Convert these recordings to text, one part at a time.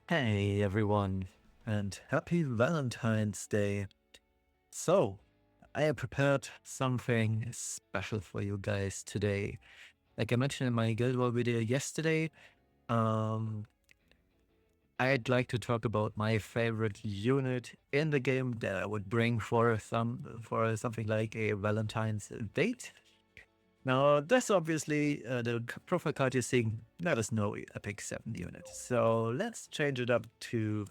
Hey everyone, and happy Valentine's Day. So, I have prepared something special for you guys today. Like I mentioned in my Guild War video yesterday, um, I'd like to talk about my favorite unit in the game that I would bring for something like a Valentine's date. Now, this obviously, the profile card you're seeing, that is no Epic 7 unit. So let's change it up to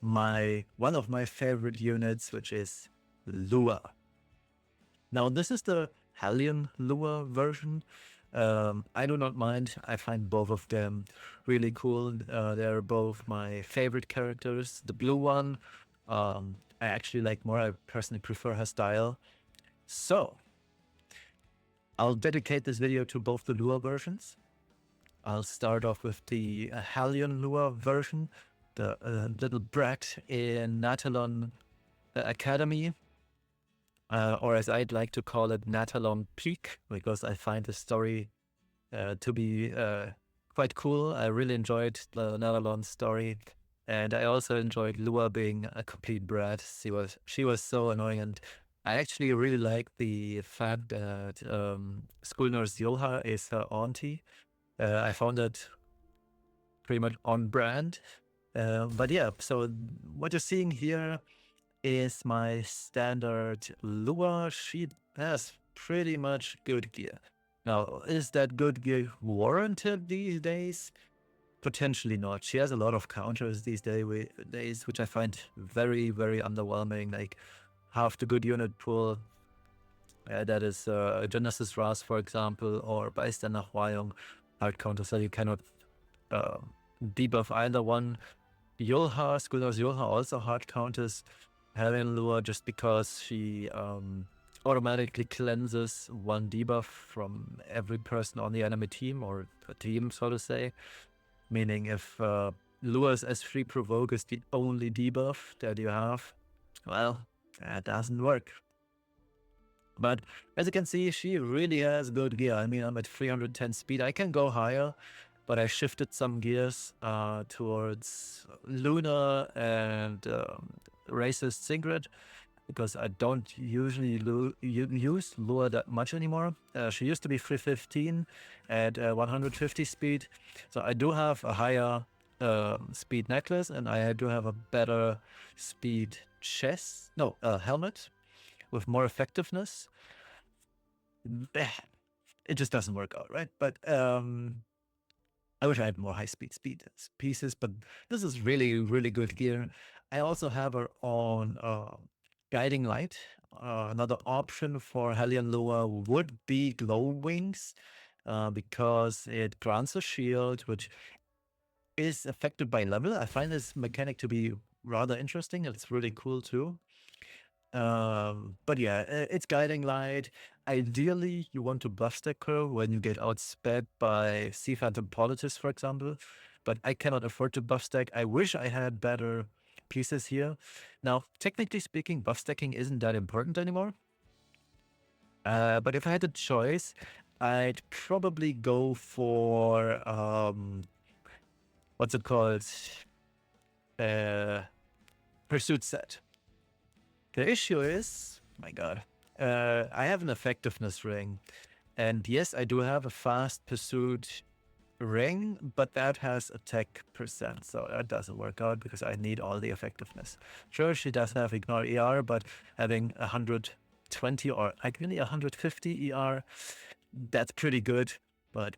one of my favorite units, which is Lua. Now, this is the Hellion Lua version. I do not mind. I find both of them really cool. They're both my favorite characters. The blue one, I actually like more. I personally prefer her style. So, I'll dedicate this video to both the Lua versions. I'll start off with the Hellion Lua version, the little brat in Natalon Academy, or as I'd like to call it, Natalon Peak, because I find the story to be quite cool. I really enjoyed the Natalon story, and I also enjoyed Lua being a complete brat. She was so annoying, and I actually really like the fact that School Nurse Yolha is her auntie. I found it pretty much on brand. But yeah, so what you're seeing here is my standard Lua. She has pretty much good gear. Now, is that good gear warranted these days? Potentially not. She has a lot of counters these days, which I find very, very underwhelming. Like half the good unit pool, that is Genesis Ras, for example, or Bystander Huayong, hard counters, so you cannot debuff either one. Yulha, Schoolhouse Yulha also hard counters Hellion Lua just because she automatically cleanses one debuff from every person on the enemy team, or a team, so to say. Meaning if Lua's S3 Provoke is the only debuff that you have, well, that doesn't work. But as you can see, she really has good gear. I mean, I'm at 310 speed. I can go higher, but I shifted some gears towards Luna and Racist Sigrid, because I don't usually use Lua that much anymore. She used to be 315 at 150 speed, so I do have a higher speed necklace, and I do have a better speed helmet with more effectiveness. It just doesn't work out, right? But I wish I had more high-speed pieces, but this is really, really good gear. I also have her on Guiding Light. Another option for Hellion Lua would be Glow Wings, because it grants a shield, which is affected by level. I find this mechanic to be rather interesting. It's really cool too. But yeah, it's Guiding Light. Ideally, you want to buff stack her when you get outsped by Sea Phantom Politis, for example. But I cannot afford to buff stack. I wish I had better pieces here. Now, technically speaking, buff stacking isn't that important anymore. But if I had a choice, I'd probably go for what's it called? Pursuit set. The issue is, my god, I have an effectiveness ring. And yes, I do have a fast pursuit ring, but that has attack percent. So that doesn't work out because I need all the effectiveness. Sure, she does have ignore ER, but having 120 or ideally 150 ER, that's pretty good. But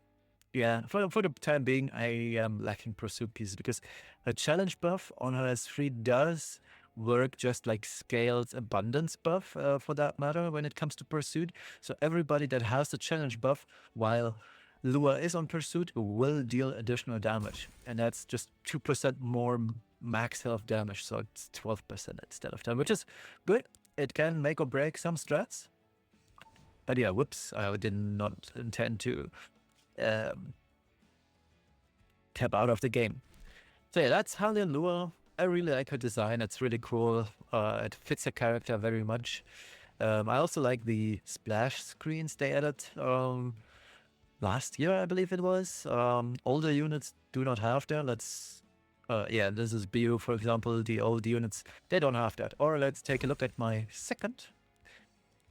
yeah, for the time being, I am lacking pursuit pieces because a challenge buff on her S3 does work just like Scale's abundance buff, for that matter, when it comes to pursuit. So everybody that has the challenge buff while Lua is on pursuit will deal additional damage, and that's just 2% more max health damage, so it's 12% instead of 10, which is good. It can make or break some strats. But yeah, whoops, I did not intend to tap out of the game. So yeah, that's Hellion Lua. I really like her design. It's really cool. It fits her character very much. I also like the splash screens they added last year, I believe it was. Older units do not have them. Let's Yeah, this is BU, for example. The old units, they don't have that. Or let's take a look at my second,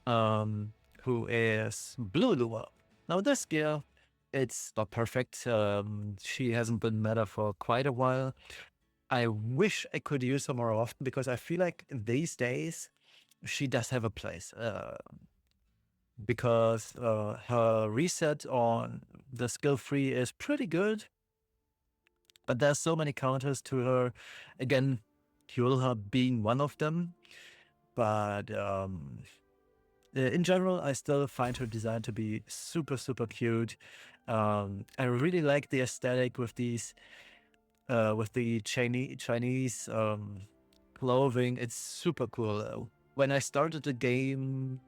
who is Blue Lua. Now this gear, it's not perfect. She hasn't been meta for quite a while. I wish I could use her more often because I feel like these days she does have a place. Because her reset on the skill 3 is pretty good, but there's so many counters to her. Again, Hyulha being one of them. But in general, I still find her design to be super, super cute. I really like the aesthetic with these, with the Chinese clothing. It's super cool. When I started the game,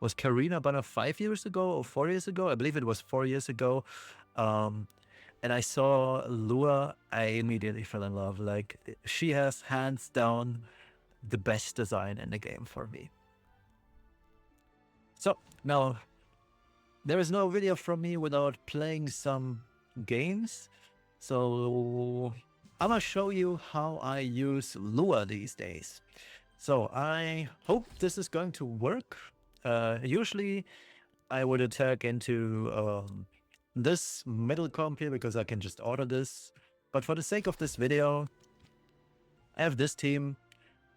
was Karina Banner 5 years ago or 4 years ago? I believe it was 4 years ago. And I saw Lua, I immediately fell in love. Like, she has hands down the best design in the game for me. So now there is no video from me without playing some games. So I'm gonna show you how I use Lua these days. So I hope this is going to work. Usually I would attack into this middle comp here because I can just order this. But for the sake of this video, I have this team.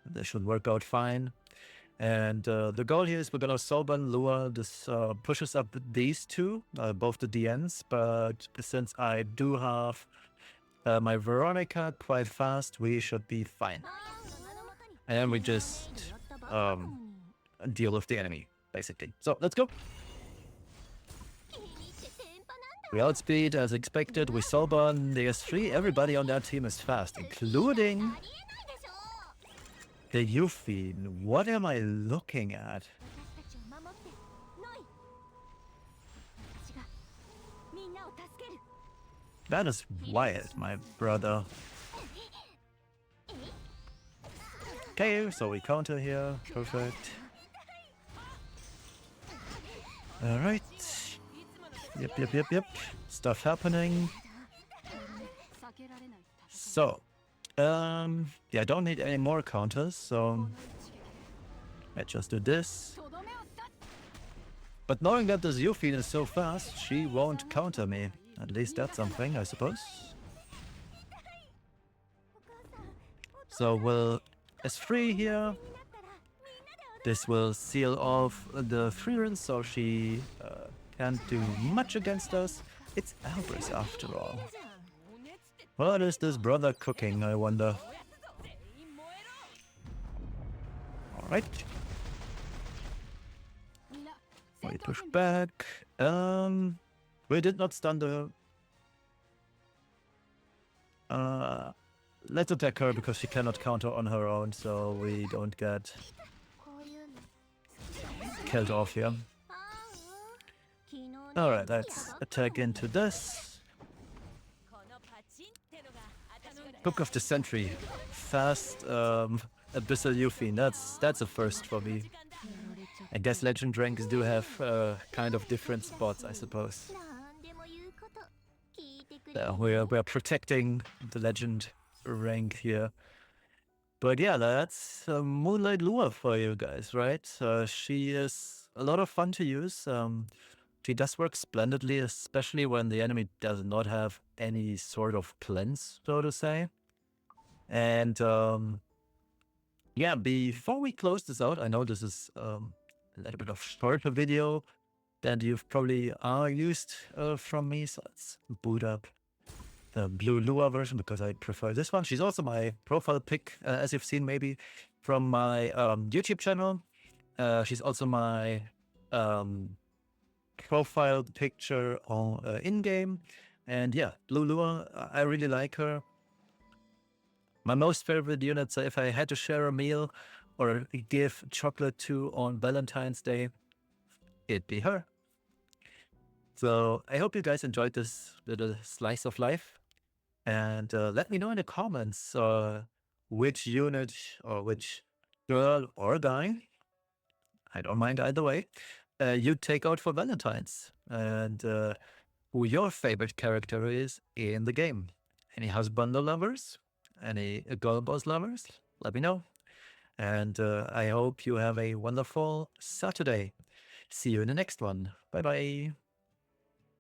This should work out fine. And the goal here is we're gonna Soban Lua. This pushes up these two, both the DNs. But since I do have my Veronica quite fast, we should be fine. And then we just deal with the enemy, basically. So let's go. We outspeed as expected. We Soban the S3. Everybody on that team is fast, including the Yuffie. What am I looking at? That is wild, my brother. Okay, so we counter here. Perfect. Alright. Yep. Stuff happening. So, yeah, I don't need any more counters, so let's just do this. But knowing that this Yuffie is so fast, she won't counter me. At least that's something, I suppose. So we'll S3 here. This will seal off the free run, so she can't do much against us. It's Albers after all. What is this brother cooking, I wonder? Alright. We push back. We did not stun the... let's attack her because she cannot counter on her own, so we don't get killed off here. Alright, let's attack into this. Book of the Century. Fast Abyssal Yuffie. That's a first for me. I guess legend ranks do have kind of different spots, I suppose. We're protecting the legend rank here. But yeah, that's Moonlight Lua for you guys, right? She is a lot of fun to use. She does work splendidly, especially when the enemy does not have any sort of cleanse, so to say. And yeah, before we close this out, I know this is a little bit of shorter video that you've probably used from me, so let's boot up the Blue Lua version because I prefer this one. She's also my profile pic, as you've seen maybe from my YouTube channel. She's also my profile picture on in-game. And yeah, Blue Lua, I really like her. My most favorite unit, so if I had to share a meal or give chocolate to on Valentine's Day, it'd be her. So I hope you guys enjoyed this little slice of life. And let me know in the comments which unit or which girl or guy, I don't mind either way, you take out for Valentine's. And who your favorite character is in the game. Any husband or lovers? any girl boss lovers, let me know. And I hope you have a wonderful Saturday. See you in the next one. Bye bye.